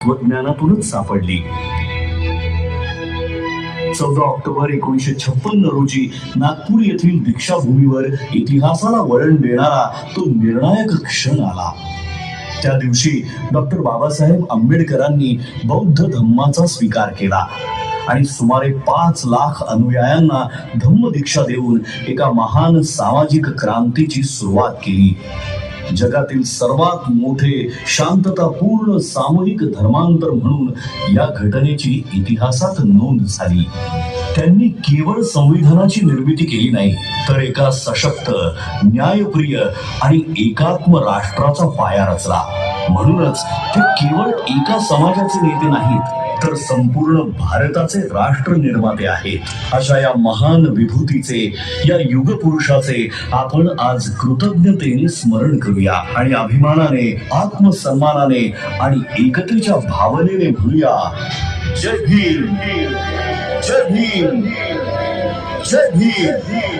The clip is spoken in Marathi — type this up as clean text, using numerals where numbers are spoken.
तत्वज्ञानातूनच सापडली. 14 ऑक्टोबर 1956 रोजी नागपूर येथील दीक्षाभूमीवर इतिहासाला वळण देणारा तो निर्णायक क्षण आला. त्या दिवशी डॉक्टर बाबासाहेब आंबेडकरांनी बौद्ध धम्माचा स्वीकार केला आणि सुमारे 5 लाख अनुयायांना धम्म दीक्षा देऊन एका महान सामाजिक क्रांतीची सुरुवात केली. जगातील सर्वात मोठे शांततापूर्ण सामूहिक धर्मांतर म्हणून या घटनेची इतिहासात नोंद झाली. त्यांनी केवळ संविधानाची निर्मिती केली नाही, तर एका सशक्त, न्यायप्रिय आणि एकात्म राष्ट्राचा पाया रचला. म्हणूनच ते केवळ एका समाजाचे नेते नाहीत, तर संपूर्ण भारताचे राष्ट्र निर्माते आहेत. अशा या महान विभूतीचे, या युगपुरुषाचे आपण आज कृतज्ञतेने स्मरण करूया आणि अभिमानाने, आत्मसन्मानाने आणि एकतेच्या भावनेने म्हणूया, जय भीम, जय भीम, जय भीम.